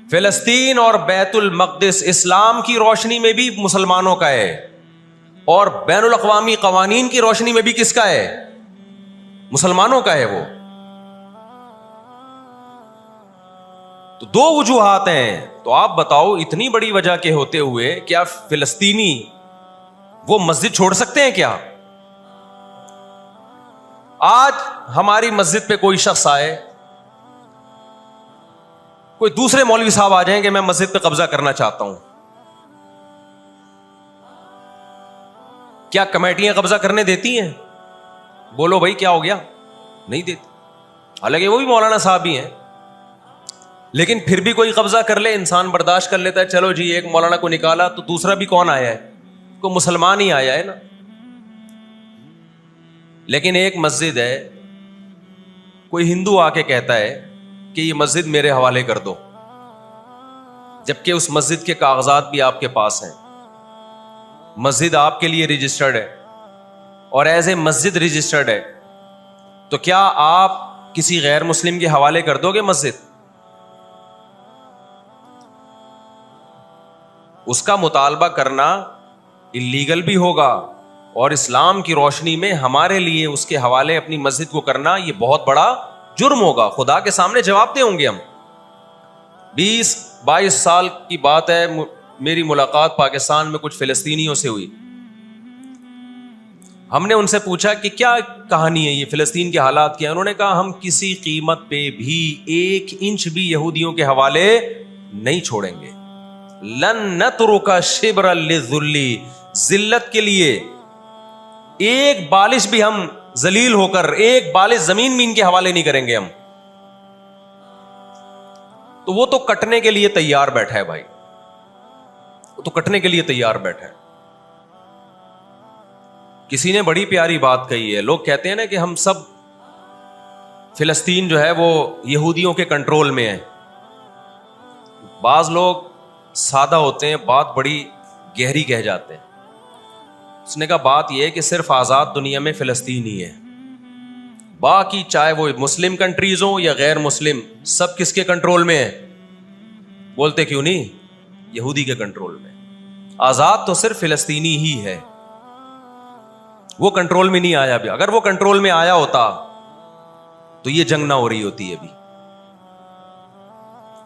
فلسطین اور بیت المقدس اسلام کی روشنی میں بھی مسلمانوں کا ہے اور بین الاقوامی قوانین کی روشنی میں بھی کس کا ہے؟ مسلمانوں کا ہے وہ. تو دو وجوہات ہیں. تو آپ بتاؤ اتنی بڑی وجہ کے ہوتے ہوئے کیا فلسطینی وہ مسجد چھوڑ سکتے ہیں کیا؟ آج ہماری مسجد پہ کوئی شخص آئے, کوئی دوسرے مولوی صاحب آ جائیں کہ میں مسجد پہ قبضہ کرنا چاہتا ہوں, کیا کمیٹیاں قبضہ کرنے دیتی ہیں؟ بولو بھائی کیا ہو گیا؟ نہیں دیتی. حالانکہ وہ بھی مولانا صاحب ہی ہیں, لیکن پھر بھی کوئی قبضہ کر لے انسان برداشت کر لیتا ہے. چلو جی ایک مولانا کو نکالا تو دوسرا بھی کون آیا ہے؟ کوئی مسلمان ہی آیا ہے نا. لیکن ایک مسجد ہے, کوئی ہندو آ کے کہتا ہے کہ یہ مسجد میرے حوالے کر دو, جبکہ اس مسجد کے کاغذات بھی آپ کے پاس ہیں, مسجد آپ کے لیے رجسٹرڈ ہے اور ایز اے مسجد رجسٹرڈ ہے, تو کیا آپ کسی غیر مسلم کے حوالے کر دو گے مسجد؟ اس کا مطالبہ کرنا اللیگل بھی ہوگا, اور اسلام کی روشنی میں ہمارے لیے اس کے حوالے اپنی مسجد کو کرنا یہ بہت بڑا جرم ہوگا. خدا کے سامنے جواب دے ہوں گے ہم. 20-22 سال کی بات ہے, میری ملاقات پاکستان میں کچھ فلسطینیوں سے ہوئی. ہم نے ان سے پوچھا کہ کیا کہانی ہے یہ فلسطین کے حالات کیا؟ انہوں نے کہا ہم کسی قیمت پہ بھی 1 انچ بھی یہودیوں کے حوالے نہیں چھوڑیں گے. لن نترک شبرا للذل, ذلت کے لیے ایک بالش بھی ہم ذلیل ہو کر ایک بالش زمین بھی ان کے حوالے نہیں کریں گے ہم. تو وہ تو کٹنے کے لیے تیار بیٹھا ہے بھائی, وہ تو کٹنے کے لیے تیار بیٹھا ہے. کسی نے بڑی پیاری بات کہی ہے, لوگ کہتے ہیں نا کہ ہم سب فلسطین جو ہے وہ یہودیوں کے کنٹرول میں ہے. بعض لوگ سادہ ہوتے ہیں, بات بڑی گہری کہہ جاتے ہیں. اس نے کہا بات یہ ہے کہ صرف آزاد دنیا میں فلسطین ہی ہے, باقی چاہے وہ مسلم کنٹریز ہوں یا غیر مسلم, سب کس کے کنٹرول میں ہے؟ بولتے کیوں نہیں؟ یہودی کے کنٹرول میں. آزاد تو صرف فلسطینی ہی ہے, وہ کنٹرول میں نہیں آیا بھی. اگر وہ کنٹرول میں آیا ہوتا تو یہ جنگ نہ ہو رہی ہوتی ابھی.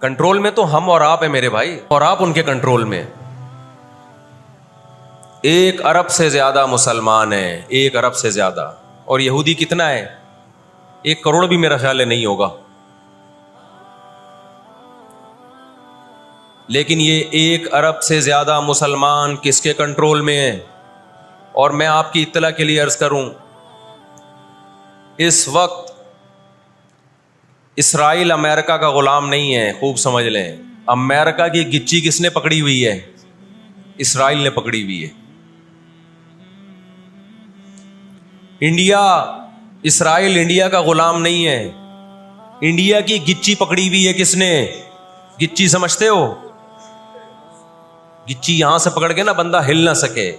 کنٹرول میں تو ہم اور آپ ہیں میرے بھائی, اور آپ ان کے کنٹرول میں. 1 ارب سے زیادہ مسلمان ہیں, 1 ارب سے زیادہ, اور یہودی کتنا ہے؟ 1 کروڑ بھی میرا خیال ہے نہیں ہوگا. لیکن یہ 1 ارب سے زیادہ مسلمان کس کے کنٹرول میں ہیں؟ اور میں آپ کی اطلاع کے لیے عرض کروں, اس وقت اسرائیل امریکہ کا غلام نہیں ہے, خوب سمجھ لیں. امریکہ کی گچی کس نے پکڑی ہوئی ہے؟ اسرائیل نے پکڑی ہوئی ہے. انڈیا, اسرائیل انڈیا کا غلام نہیں ہے, انڈیا کی گچی پکڑی ہوئی ہے کس نے؟ گچی سمجھتے ہو؟ گچی یہاں سے پکڑ کے نا بندہ ہل نہ سکے.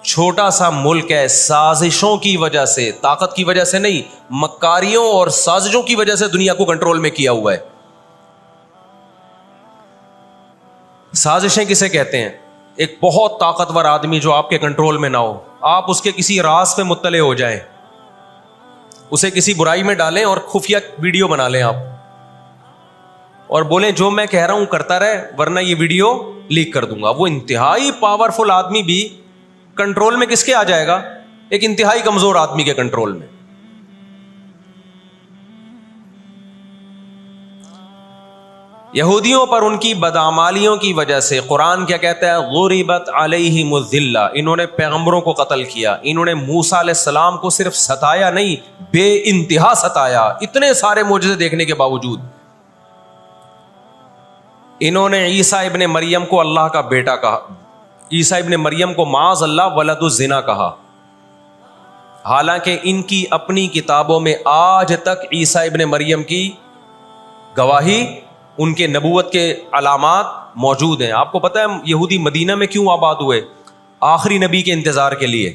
چھوٹا سا ملک ہے, سازشوں کی وجہ سے, طاقت کی وجہ سے نہیں, مکاریوں اور سازشوں کی وجہ سے دنیا کو کنٹرول میں کیا ہوا ہے. سازشیں کسے کہتے ہیں؟ ایک بہت طاقتور آدمی جو آپ کے کنٹرول میں نہ ہو, آپ اس کے کسی راز پہ مطلع ہو جائیں, اسے کسی برائی میں ڈالیں اور خفیہ ویڈیو بنا لیں آپ, اور بولیں جو میں کہہ رہا ہوں کرتا رہے ورنہ یہ ویڈیو لیک کر دوں گا. وہ انتہائی پاورفل آدمی بھی کنٹرول میں کس کے آ جائے گا؟ ایک انتہائی کمزور آدمی کے کنٹرول میں. یہودیوں پر ان کی بدعمالیوں کی وجہ سے قرآن کیا کہتا ہے؟ غربت علیہم الذلہ, انہوں نے پیغمبروں کو قتل کیا, انہوں نے موسیٰ علیہ السلام کو صرف ستایا نہیں بے انتہا ستایا, اتنے سارے معجزے دیکھنے کے باوجود. انہوں نے عیسیٰ ابن مریم کو اللہ کا بیٹا کہا, عیسیٰ ابن مریم کو معاذ اللہ ولد الزنا کہا, حالانکہ ان کی اپنی کتابوں میں آج تک عیسیٰ ابن مریم کی گواہی, ان کے نبوت کے علامات موجود ہیں. آپ کو پتہ ہے یہودی مدینہ میں کیوں آباد ہوئے؟ آخری نبی کے انتظار کے لیے,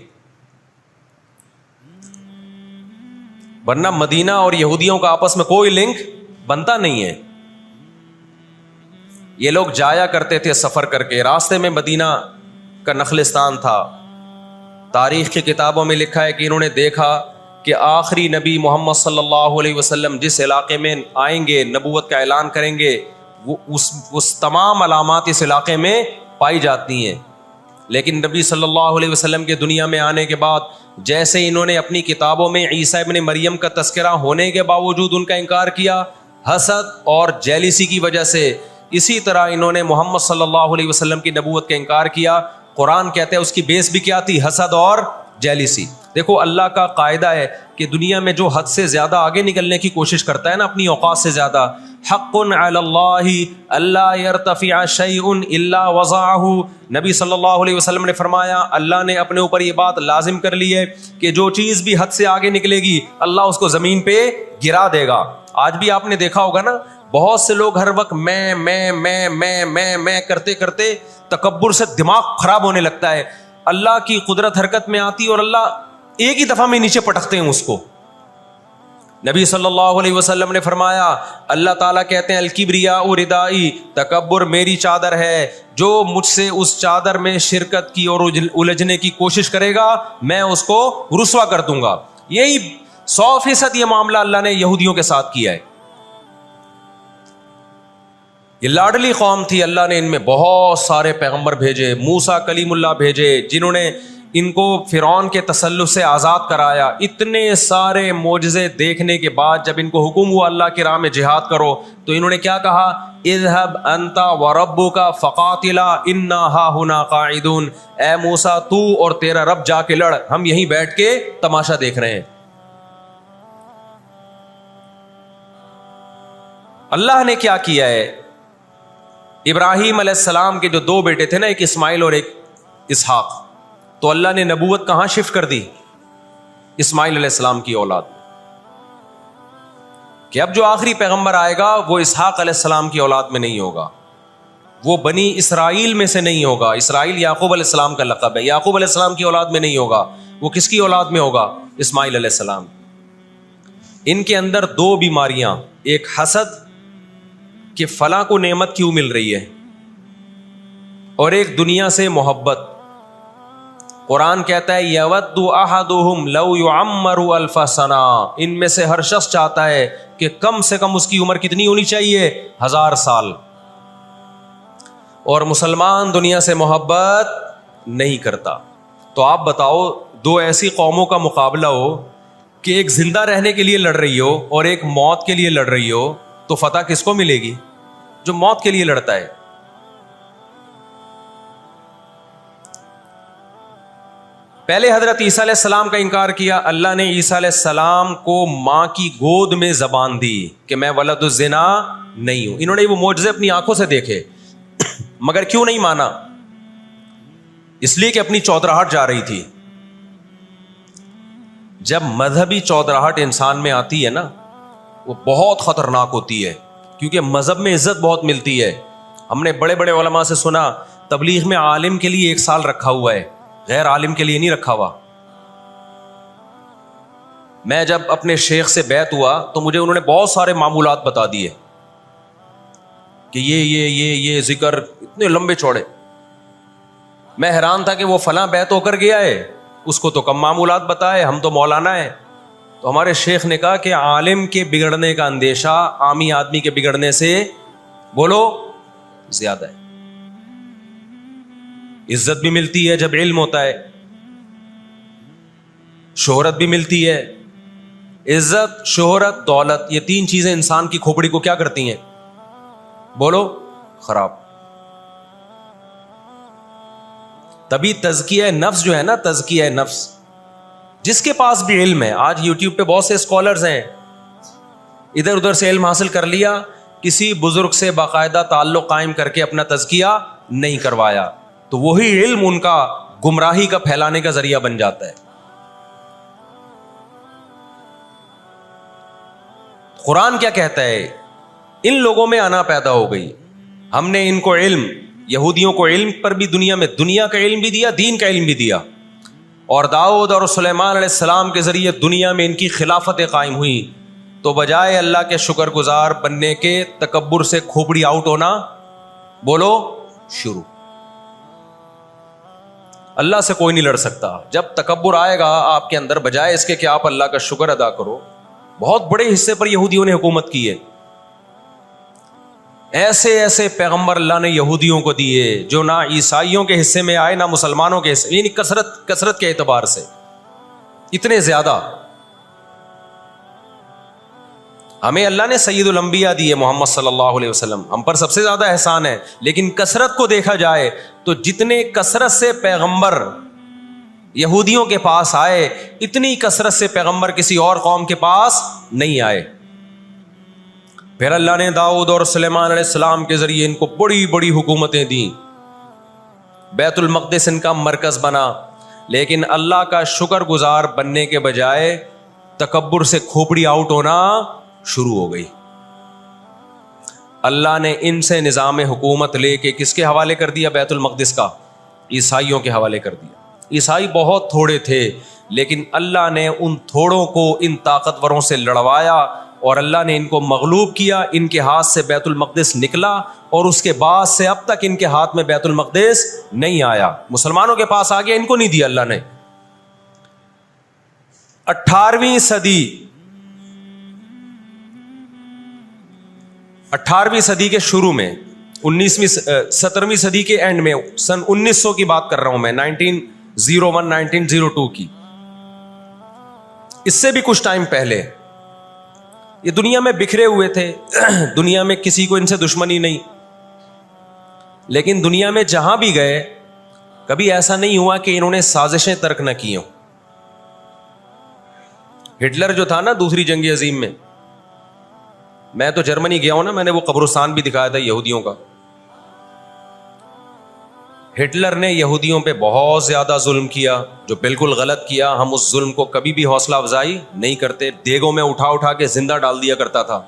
ورنہ مدینہ اور یہودیوں کا آپس میں کوئی لنک بنتا نہیں ہے. یہ لوگ جایا کرتے تھے سفر کر کے، راستے میں مدینہ کا نخلستان تھا. تاریخ کی کتابوں میں لکھا ہے کہ انہوں نے دیکھا کہ آخری نبی محمد صلی اللہ علیہ وسلم جس علاقے میں آئیں گے، نبوت کا اعلان کریں گے، وہ اس تمام علامات اس علاقے میں پائی جاتی ہیں. لیکن نبی صلی اللہ علیہ وسلم کے دنیا میں آنے کے بعد جیسے انہوں نے اپنی کتابوں میں عیسیٰ ابن مریم کا تذکرہ ہونے کے باوجود ان کا انکار کیا حسد اور جیلیسی کی وجہ سے، اسی طرح انہوں نے محمد صلی اللہ علیہ وسلم کی نبوت کا انکار کیا. قرآن کہتا ہے اس کی بیس بھی کیا تھی؟ حسد اور جیلیسی. دیکھو اللہ کا قاعدہ ہے کہ دنیا میں جو حد سے زیادہ آگے نکلنے کی کوشش کرتا ہے نا، اپنی اوقات سے زیادہ، حق علی اللہ الا یرتفع شیء الا وضعہ. نبی صلی اللہ علیہ وسلم نے فرمایا اللہ نے اپنے اوپر یہ بات لازم کر لی ہے کہ جو چیز بھی حد سے آگے نکلے گی اللہ اس کو زمین پہ گرا دے گا. آج بھی آپ نے دیکھا ہوگا نا، بہت سے لوگ ہر وقت میں کرتے کرتے تکبر سے دماغ خراب ہونے لگتا ہے. اللہ کی قدرت حرکت میں آتی اور اللہ ایک ہی دفعہ میں نیچے پٹکتے ہیں اس کو. نبی صلی اللہ علیہ وسلم نے فرمایا اللہ تعالیٰ کہتے ہیں الکبریاء ردائی، تکبر میری چادر ہے، جو مجھ سے اس چادر میں شرکت کی اور الجھنے کی کوشش کرے گا میں اس کو رسوا کر دوں گا. یہی 100% یہ معاملہ اللہ نے یہودیوں کے ساتھ کیا ہے. یہ لاڈلی قوم تھی، اللہ نے ان میں بہت سارے پیغمبر بھیجے، موسیٰ کلیم اللہ بھیجے جنہوں نے ان کو فرعون کے تسلط سے آزاد کرایا. اتنے سارے معجزے دیکھنے کے بعد جب ان کو حکم ہوا اللہ کی راہ میں جہاد کرو تو انہوں نے کیا کہا؟ اذهب انت وربك فقاتلا انا هاهنا قاعدون. اے موسیٰ تو اور تیرا رب جا کے لڑ، ہم یہیں بیٹھ کے تماشا دیکھ رہے ہیں. اللہ نے کیا کیا ہے؟ ابراہیم علیہ السلام کے جو 2 بیٹے تھے نا، ایک اسماعیل اور ایک اسحاق، تو اللہ نے نبوت کہاں شفٹ کر دی؟ اسماعیل علیہ السلام کی اولاد میں، کہ اب جو آخری پیغمبر آئے گا وہ اسحاق علیہ السلام کی اولاد میں نہیں ہوگا، وہ بنی اسرائیل میں سے نہیں ہوگا. اسرائیل یعقوب علیہ السلام کا لقب ہے، یعقوب علیہ السلام کی اولاد میں نہیں ہوگا. وہ کس کی اولاد میں ہوگا؟ اسماعیل علیہ السلام. ان کے اندر 2 بیماریاں، ایک حسد کہ فلاں کو نعمت کیوں مل رہی ہے، اور ایک دنیا سے محبت. قرآن کہتا ہے یود احدہم لو یعمر الف سنہ، ان میں سے ہر شخص چاہتا ہے کہ کم سے کم اس کی عمر کتنی ہونی چاہیے؟ 1000 سال. اور مسلمان دنیا سے محبت نہیں کرتا. تو آپ بتاؤ 2 ایسی قوموں کا مقابلہ ہو کہ ایک زندہ رہنے کے لیے لڑ رہی ہو اور ایک موت کے لیے لڑ رہی ہو، تو فتح کس کو ملے گی؟ جو موت کے لیے لڑتا ہے. پہلے حضرت عیسیٰ علیہ السلام کا انکار کیا، اللہ نے عیسیٰ علیہ السلام کو ماں کی گود میں زبان دی کہ میں ولد الزنا نہیں ہوں. انہوں نے وہ معجزے اپنی آنکھوں سے دیکھے، مگر کیوں نہیں مانا؟ اس لیے کہ اپنی چودراہٹ جا رہی تھی. جب مذہبی چودراہٹ انسان میں آتی ہے نا، وہ بہت خطرناک ہوتی ہے، کیونکہ مذہب میں عزت بہت ملتی ہے. ہم نے بڑے بڑے علماء سے سنا تبلیغ میں عالم کے لیے 1 سال رکھا ہوا ہے، غیر عالم کے لیے نہیں رکھا ہوا. میں جب اپنے شیخ سے بیعت ہوا تو مجھے انہوں نے بہت سارے معمولات بتا دیے کہ یہ ذکر اتنے لمبے چوڑے. میں حیران تھا کہ وہ فلاں بیعت ہو کر گیا ہے، اس کو تو کم معمولات بتائے، ہم تو مولانا ہیں. تو ہمارے شیخ نے کہا کہ عالم کے بگڑنے کا اندیشہ عامی آدمی کے بگڑنے سے بولو زیادہ ہے. عزت بھی ملتی ہے جب علم ہوتا ہے، شہرت بھی ملتی ہے. عزت، شہرت، دولت، یہ 3 چیزیں انسان کی کھوپڑی کو کیا کرتی ہیں؟ بولو خراب. تبھی تزکیہ نفس جو ہے نا، تزکیہ نفس، جس کے پاس بھی علم ہے، آج یوٹیوب پہ بہت سے اسکالرز ہیں، ادھر ادھر سے علم حاصل کر لیا، کسی بزرگ سے باقاعدہ تعلق قائم کر کے اپنا تزکیہ نہیں کروایا، تو وہی علم ان کا گمراہی کا پھیلانے کا ذریعہ بن جاتا ہے. قرآن کیا کہتا ہے؟ ان لوگوں میں انا پیدا ہو گئی، ہم نے ان کو علم، یہودیوں کو علم پر بھی دنیا کا علم بھی دیا، دین کا علم بھی دیا. اور داؤد اور سلیمان علیہ السلام کے ذریعے دنیا میں ان کی خلافتیں قائم ہوئی. تو بجائے اللہ کے شکر گزار بننے کے، تکبر سے کھوپڑی آؤٹ ہونا بولو شروع. اللہ سے کوئی نہیں لڑ سکتا. جب تکبر آئے گا آپ کے اندر، بجائے اس کے کہ آپ اللہ کا شکر ادا کرو. بہت بڑے حصے پر یہودیوں نے حکومت کی ہے. ایسے ایسے پیغمبر اللہ نے یہودیوں کو دیے جو نہ عیسائیوں کے حصے میں آئے نہ مسلمانوں کے حصے، یعنی کثرت کے اعتبار سے اتنے زیادہ. ہمیں اللہ نے سید الانبیاء دیے محمد صلی اللہ علیہ وسلم، ہم پر سب سے زیادہ احسان ہے. لیکن کثرت کو دیکھا جائے تو جتنے کثرت سے پیغمبر یہودیوں کے پاس آئے، اتنی کثرت سے پیغمبر کسی اور قوم کے پاس نہیں آئے. پھر اللہ نے داؤد اور سلیمان علیہ السلام کے ذریعے ان کو بڑی بڑی حکومتیں دیں. بیت المقدس ان کا مرکز بنا. لیکن اللہ کا شکر گزار بننے کے بجائے تکبر سے کھوپڑی آؤٹ ہونا شروع ہو گئی. اللہ نے ان سے نظام حکومت لے کے کس کے حوالے کر دیا؟ بیت المقدس کا عیسائیوں کے حوالے کر دیا. عیسائی بہت تھوڑے تھے، لیکن اللہ نے ان تھوڑوں کو ان طاقتوروں سے لڑوایا اور اللہ نے ان کو مغلوب کیا. ان کے ہاتھ سے بیت المقدس نکلا اور اس کے بعد سے اب تک ان کے ہاتھ میں بیت المقدس نہیں آیا. مسلمانوں کے پاس آ گیا، ان کو نہیں دیا اللہ نے. 18ویں صدی کے شروع میں، 17ویں صدی کے اینڈ میں، سن 1900 کی بات کر رہا ہوں میں، 1901 1902 کی، اس سے بھی کچھ ٹائم پہلے یہ دنیا میں بکھرے ہوئے تھے. دنیا میں کسی کو ان سے دشمنی نہیں، لیکن دنیا میں جہاں بھی گئے کبھی ایسا نہیں ہوا کہ انہوں نے سازشیں ترک نہ کی ہوں. ہٹلر جو تھا نا دوسری جنگ عظیم میں تو جرمنی گیا ہوں نا، میں نے وہ قبرستان بھی دکھایا تھا یہودیوں کا. ہٹلر نے یہودیوں پہ بہت زیادہ ظلم کیا، جو بالکل غلط کیا. ہم اس ظلم کو کبھی بھی حوصلہ افزائی نہیں کرتے. دیگوں میں اٹھا اٹھا کے زندہ ڈال دیا کرتا تھا.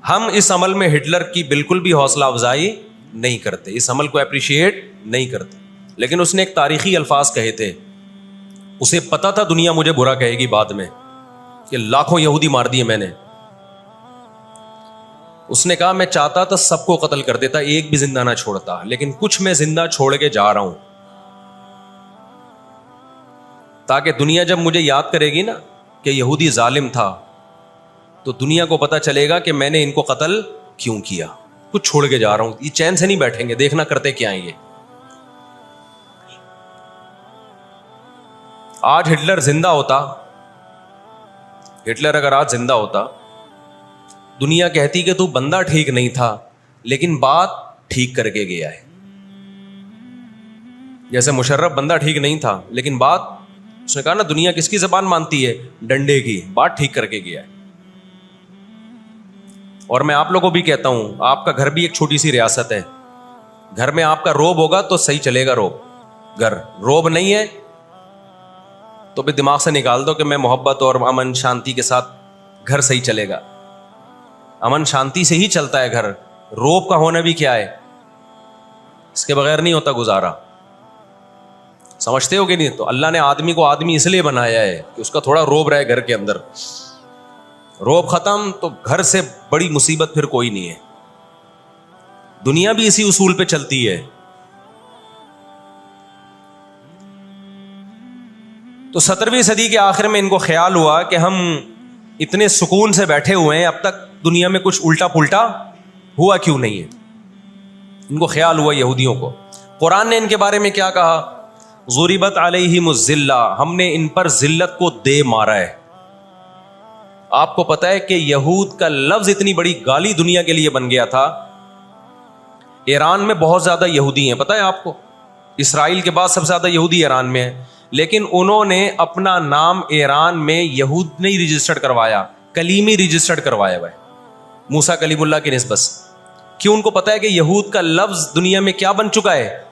ہم اس عمل میں ہٹلر کی بالکل بھی حوصلہ افزائی نہیں کرتے، اس عمل کو اپریشیٹ نہیں کرتے. لیکن اس نے ایک تاریخی الفاظ کہے تھے. اسے پتا تھا دنیا مجھے برا کہے گی بعد میں کہ لاکھوں یہودی مار دیے میں نے. اس نے کہا میں چاہتا تھا سب کو قتل کر دیتا، ایک بھی زندہ نہ چھوڑتا، لیکن کچھ میں زندہ چھوڑ کے جا رہا ہوں تاکہ دنیا جب مجھے یاد کرے گی نا کہ یہودی ظالم تھا تو دنیا کو پتا چلے گا کہ میں نے ان کو قتل کیوں کیا. کچھ چھوڑ کے جا رہا ہوں. یہ چین سے نہیں بیٹھیں گے، دیکھنا کرتے کیا ہیں یہ. آج ہٹلر زندہ ہوتا، ہٹلر اگر آج زندہ ہوتا، دنیا کہتی کہ تو بندہ ٹھیک نہیں تھا لیکن بات ٹھیک کر کے گیا ہے. جیسے مشرف بندہ ٹھیک نہیں تھا لیکن بات، اس نے کہا نا دنیا کس کی زبان مانتی ہے؟ ڈنڈے کی. بات ٹھیک کر کے گیا ہے. اور میں آپ لوگوں کو بھی کہتا ہوں، آپ کا گھر بھی ایک چھوٹی سی ریاست ہے. گھر میں آپ کا روب ہوگا تو صحیح چلے گا روب. گھر روب نہیں ہے تو بھی دماغ سے نکال دو کہ میں محبت اور امن شانتی کے ساتھ گھر صحیح چلے گا. امن شانتی سے ہی چلتا ہے گھر. روب کا ہونا بھی کیا ہے؟ اس کے بغیر نہیں ہوتا گزارا. سمجھتے ہو کہ نہیں؟ تو اللہ نے آدمی کو آدمی اس لیے بنایا ہے کہ اس کا تھوڑا روب رہے گھر کے اندر. روب ختم تو گھر سے بڑی مصیبت پھر کوئی نہیں ہے. دنیا بھی اسی اصول پہ چلتی ہے. تو 17ویں صدی کے آخر میں ان کو خیال ہوا کہ ہم اتنے سکون سے بیٹھے ہوئے ہیں، اب تک دنیا میں کچھ الٹا پلٹا ہوا کیوں نہیں ہے. ان کو خیال ہوا یہودیوں کو. قرآن نے ان کے بارے میں کیا کہا؟ ضربت علیہم الذلہ، ہم نے ان پر ذلت کو دے مارا ہے. آپ کو پتا ہے کہ یہود کا لفظ اتنی بڑی گالی دنیا کے لیے بن گیا تھا. ایران میں بہت زیادہ یہودی ہیں، پتا ہے آپ کو؟ اسرائیل کے بعد سب سے زیادہ یہودی ایران میں ہیں، لیکن انہوں نے اپنا نام ایران میں یہود نہیں رجسٹرڈ کروایا، کلیمی رجسٹرڈ کروایا ہوا ہے موسیٰ کلیم اللہ کی نسبت سے. کیوں؟ ان کو پتا ہے کہ یہود کا لفظ دنیا میں کیا بن چکا ہے؟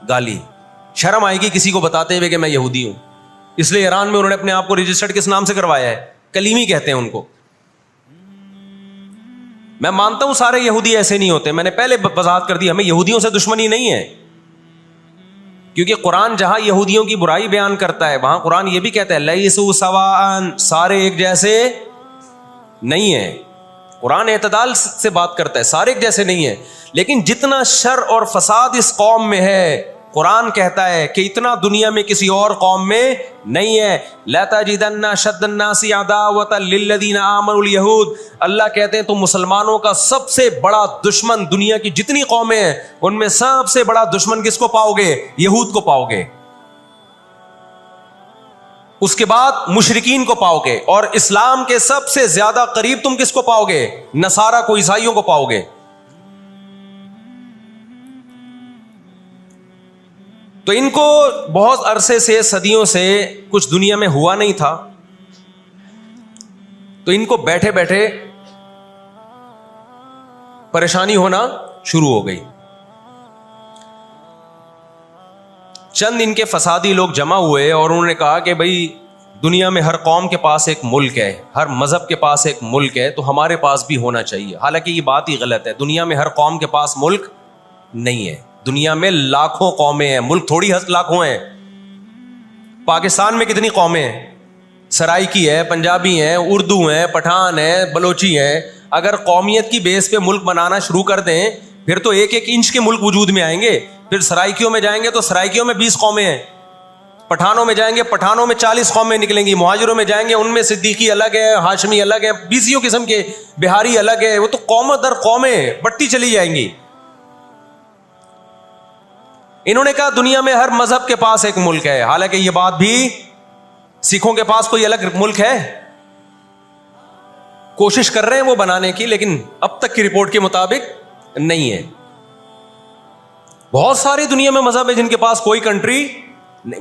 گالی. شرم آئے گی کسی کو بتاتے ہوئے کہ میں یہودی ہوں، اس لیے ایران میں انہوں نے اپنے آپ کو رجسٹرڈ کس نام سے کروایا ہے؟ کلیمی کہتے ہیں ان کو. میں مانتا ہوں سارے یہودی ایسے نہیں ہوتے، میں نے پہلے وضاحت کر دی، ہمیں یہودیوں سے دشمنی نہیں ہے، کیونکہ قرآن جہاں یہودیوں کی برائی بیان کرتا ہے وہاں قرآن یہ بھی کہتا ہے لیسوا سواء، سارے ایک جیسے نہیں ہیں. قرآن اعتدال سے بات کرتا ہے, سارے ایک جیسے نہیں ہیں, لیکن جتنا شر اور فساد اس قوم میں ہے قرآن کہتا ہے کہ اتنا دنیا میں کسی اور قوم میں نہیں ہے. لَتَجِدَنَّ أَشَدَّ النَّاسِ عَدَاوَةً لِلَّذِينَ آمَنُوا الْيَهُودَ, اللہ کہتے ہیں تو مسلمانوں کا سب سے بڑا دشمن, دنیا کی جتنی قومیں ہیں ان میں سب سے بڑا دشمن کس کو پاؤ گے؟ یہود کو پاؤ گے. اس کے بعد مشرکین کو پاؤ گے, اور اسلام کے سب سے زیادہ قریب تم کس کو پاؤ گے؟ نصارہ کو, عیسائیوں کو پاؤ گے. تو ان کو بہت عرصے سے, صدیوں سے کچھ دنیا میں ہوا نہیں تھا, تو ان کو بیٹھے بیٹھے پریشانی ہونا شروع ہو گئی. چند ان کے فسادی لوگ جمع ہوئے اور انہوں نے کہا کہ بھئی دنیا میں ہر قوم کے پاس ایک ملک ہے, ہر مذہب کے پاس ایک ملک ہے, تو ہمارے پاس بھی ہونا چاہیے. حالانکہ یہ بات ہی غلط ہے, دنیا میں ہر قوم کے پاس ملک نہیں ہے. دنیا میں لاکھوں قومیں ہیں, ملک تھوڑی لاکھوں ہیں. پاکستان میں کتنی قومیں ہیں؟ سرائکی ہے, پنجابی ہیں, اردو ہیں, پٹھان ہیں, بلوچی ہیں. اگر قومیت کی بیس پہ ملک بنانا شروع کر دیں پھر تو ایک ایک انچ کے ملک وجود میں آئیں گے. پھر سرائکیوں میں جائیں گے تو سرائکیوں میں 20 قومیں ہیں, پٹھانوں میں جائیں گے, پٹھانوں میں 40 قومیں نکلیں گی, مہاجروں میں جائیں گے, ان میں صدیقی الگ ہے, ہاشمی الگ ہے, 20 قسم کے, بہاری الگ ہے. وہ تو قوم در قومیں بڑھتی چلی جائیں گی. انہوں نے کہا دنیا میں ہر مذہب کے پاس ایک ملک ہے. حالانکہ یہ بات بھی, سکھوں کے پاس کوئی الگ ملک ہے؟ کوشش کر رہے ہیں وہ بنانے کی, لیکن اب تک کی رپورٹ کے مطابق نہیں ہے. بہت ساری دنیا میں مذہب ہے جن کے پاس کوئی کنٹری.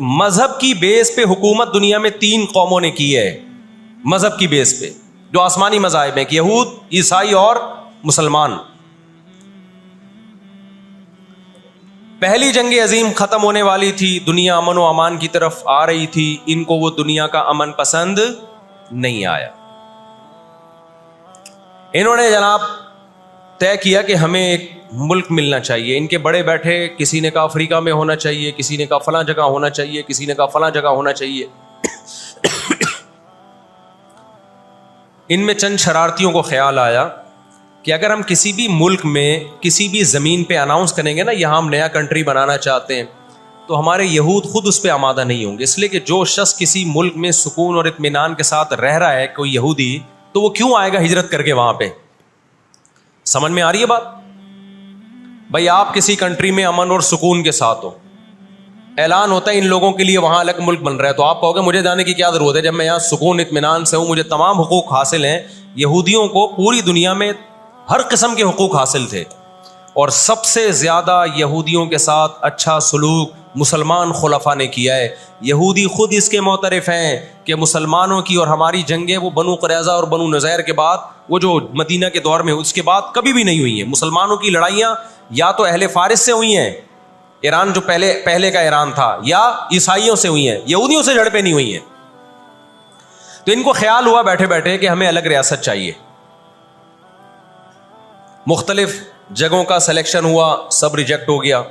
مذہب کی بیس پہ حکومت دنیا میں 3 قوموں نے کی ہے, مذہب کی بیس پہ, جو آسمانی مذاہب ہیں, یہود, عیسائی اور مسلمان. پہلی جنگ عظیم ختم ہونے والی تھی, دنیا امن و امان کی طرف آ رہی تھی, ان کو وہ دنیا کا امن پسند نہیں آیا. انہوں نے جناب طے کیا کہ ہمیں ایک ملک ملنا چاہیے. ان کے بڑے بیٹھے, کسی نے کہا افریقہ میں ہونا چاہیے, کسی نے کہا فلاں جگہ ہونا چاہیے, کسی نے کہا فلاں جگہ ہونا چاہیے. ان میں چند شرارتیوں کو خیال آیا کہ اگر ہم کسی بھی ملک میں کسی بھی زمین پہ اناؤنس کریں گے نا یہاں ہم نیا کنٹری بنانا چاہتے ہیں, تو ہمارے یہود خود اس پہ آمادہ نہیں ہوں گے. اس لیے کہ جو شخص کسی ملک میں سکون اور اطمینان کے ساتھ رہ رہا ہے, کوئی یہودی, تو وہ کیوں آئے گا ہجرت کر کے وہاں پہ؟ سمجھ میں آ رہی ہے بات؟ بھائی آپ کسی کنٹری میں امن اور سکون کے ساتھ ہو, اعلان ہوتا ہے ان لوگوں کے لیے وہاں الگ ملک بن رہا ہے, تو آپ کہو گے مجھے جانے کی کیا ضرورت ہے جب میں یہاں سکون اطمینان سے ہوں, مجھے تمام حقوق حاصل ہیں. یہودیوں کو پوری دنیا میں ہر قسم کے حقوق حاصل تھے, اور سب سے زیادہ یہودیوں کے ساتھ اچھا سلوک مسلمان خلفاء نے کیا ہے. یہودی خود اس کے معترف ہیں کہ مسلمانوں کی اور ہماری جنگیں وہ بنو قریظہ اور بنو نذیر کے بعد, وہ جو مدینہ کے دور میں اس کے بعد کبھی بھی نہیں ہوئی ہیں. مسلمانوں کی لڑائیاں یا تو اہل فارس سے ہوئی ہیں, ایران جو پہلے کا ایران تھا, یا عیسائیوں سے ہوئی ہیں, یہودیوں سے جھڑپیں نہیں ہوئی ہیں. تو ان کو خیال ہوا بیٹھے بیٹھے کہ ہمیں الگ ریاست چاہیے. مختلف جگہوں کا سلیکشن ہوا, سب ریجیکٹ ہو گیا.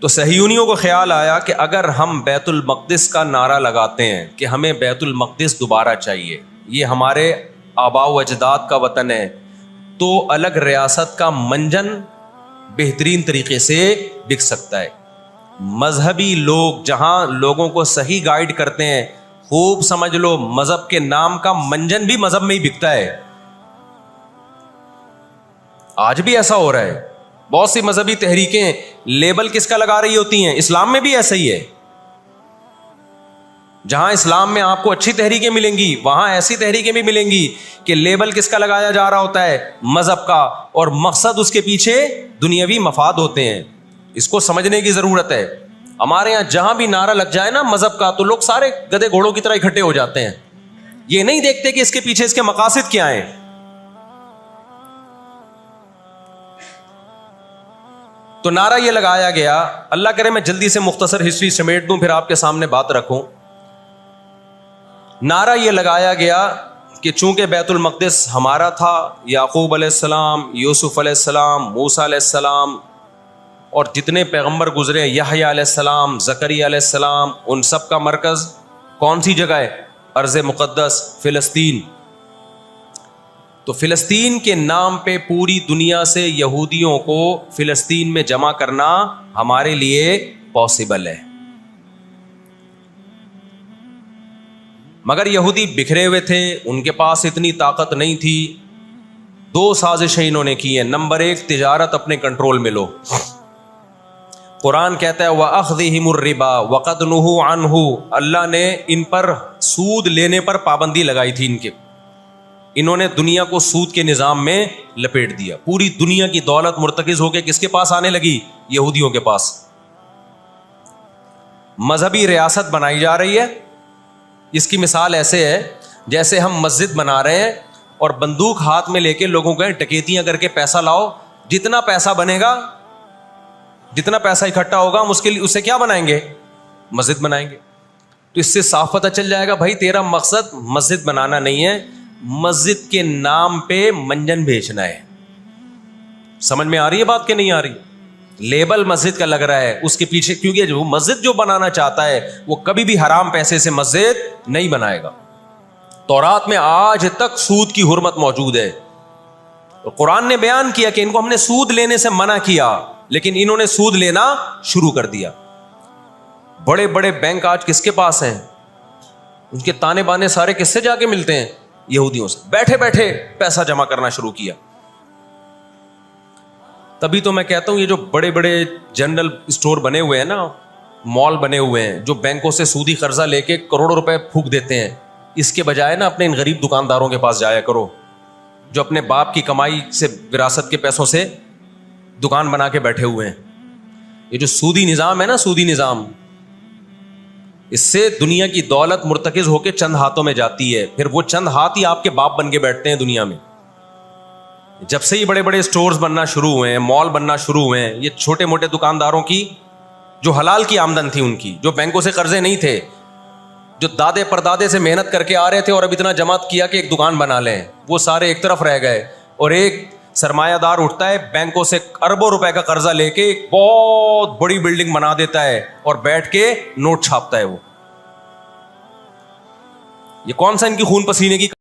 تو صہیونیوں کو خیال آیا کہ اگر ہم بیت المقدس کا نعرہ لگاتے ہیں کہ ہمیں بیت المقدس دوبارہ چاہیے, یہ ہمارے آباء و اجداد کا وطن ہے, تو الگ ریاست کا منجن بہترین طریقے سے بک سکتا ہے. مذہبی لوگ جہاں لوگوں کو صحیح گائیڈ کرتے ہیں, خوب سمجھ لو مذہب کے نام کا منجن بھی مذہب میں ہی بکتا ہے. آج بھی ایسا ہو رہا ہے. بہت سی مذہبی تحریکیں لیبل کس کا لگا رہی ہوتی ہیں؟ اسلام میں بھی ایسا ہی ہے. جہاں اسلام میں آپ کو اچھی تحریکیں ملیں گی, وہاں ایسی تحریکیں بھی ملیں گی کہ لیبل کس کا لگایا جا رہا ہوتا ہے؟ مذہب کا, اور مقصد اس کے پیچھے دنیاوی مفاد ہوتے ہیں. اس کو سمجھنے کی ضرورت ہے. ہمارے یہاں جہاں بھی نعرہ لگ جائے نا مذہب کا, تو لوگ سارے گدھے گھوڑوں کی طرح اکٹھے ہو جاتے ہیں. یہ نہیں دیکھتے کہ اس کے پیچھے اس کے مقاصد کیا ہیں. تو نعرہ یہ لگایا گیا, اللہ کرے میں جلدی سے مختصر ہسٹری سمیٹ دوں پھر آپ کے سامنے بات رکھوں. نعرہ یہ لگایا گیا کہ چونکہ بیت المقدس ہمارا تھا, یعقوب علیہ السلام, یوسف علیہ السلام, موسیٰ علیہ السلام اور جتنے پیغمبر گزرے, یحییٰ علیہ السلام, زکریا علیہ السلام, ان سب کا مرکز کون سی جگہ ہے؟ ارض مقدس فلسطین. تو فلسطین کے نام پہ پوری دنیا سے یہودیوں کو فلسطین میں جمع کرنا ہمارے لیے پاسبل ہے. مگر یہودی بکھرے ہوئے تھے, ان کے پاس اتنی طاقت نہیں تھی. 2 سازشیں انہوں نے کی ہیں. نمبر 1, تجارت اپنے کنٹرول میں لو. قرآن کہتا ہے وَأَخْذِهِمُ الرِّبَا وَقَدْ نُهُوا عَنْهُ, اللہ نے ان پر سود لینے پر پابندی لگائی تھی. انہوں نے دنیا کو سود کے نظام میں لپیٹ دیا. پوری دنیا کی دولت مرتکز ہو کے کس کے پاس آنے لگی؟ یہودیوں کے پاس. مذہبی ریاست بنائی جا رہی ہے. اس کی مثال ایسے ہے جیسے ہم مسجد بنا رہے ہیں اور بندوق ہاتھ میں لے کے لوگوں کو ڈکیتیاں کر کے پیسہ لاؤ. جتنا پیسہ بنے گا, جتنا پیسہ اکٹھا ہوگا, ہم اس سے کیا بنائیں گے؟ مسجد بنائیں گے. تو اس سے صاف پتہ چل جائے گا بھائی تیرا مقصد مسجد بنانا نہیں ہے, مسجد کے نام پہ منجن بیچنا ہے. سمجھ میں آ رہی ہے بات کہ نہیں آ رہی؟ لیبل مسجد کا لگ رہا ہے اس کے پیچھے, کیونکہ جو مسجد جو بنانا چاہتا ہے وہ کبھی بھی حرام پیسے سے مسجد نہیں بنائے گا. تورات میں آج تک سود کی حرمت موجود ہے. قرآن نے بیان کیا کہ ان کو ہم نے سود لینے سے منع کیا, لیکن انہوں نے سود لینا شروع کر دیا. بڑے بڑے بینک آج کس کے پاس ہیں؟ ان کے تانے بانے سارے کس سے جا کے ملتے ہیں؟ یہودیوں سے. بیٹھے بیٹھے پیسہ جمع کرنا شروع کیا. تبھی تو میں کہتا ہوں یہ جو بڑے بڑے جنرل اسٹور بنے ہوئے ہیں نا, مال بنے ہوئے ہیں, جو بینکوں سے سودی قرضہ لے کے کروڑوں روپے پھونک دیتے ہیں, اس کے بجائے نا اپنے ان غریب دکانداروں کے پاس جایا کرو جو اپنے باپ کی کمائی سے, وراثت کے پیسوں سے دکان بنا کے بیٹھے ہوئے ہیں. یہ جو سودی نظام ہے نا, سودی نظام, اس سے دنیا کی دولت مرتکز ہو کے چند ہاتھوں میں جاتی ہے. پھر وہ چند ہاتھ ہی آپ کے باپ بن کے بیٹھتے ہیں دنیا میں. جب سے ہی بڑے بڑے اسٹورز بننا شروع ہوئے ہیں, مال بننا شروع ہوئے ہیں, یہ چھوٹے موٹے دکانداروں کی جو حلال کی آمدن تھی, ان کی جو بینکوں سے قرضے نہیں تھے, جو دادے پردادے سے محنت کر کے آ رہے تھے اور اب اتنا جمع کیا کہ ایک دکان بنا لیں, وہ سارے ایک طرف رہ گئے. اور ایک سرمایہ دار اٹھتا ہے بینکوں سے اربوں روپے کا قرضہ لے کے ایک بہت بڑی بلڈنگ بنا دیتا ہے اور بیٹھ کے نوٹ چھاپتا ہے. وہ یہ کون سا ان کی خون پسینے کی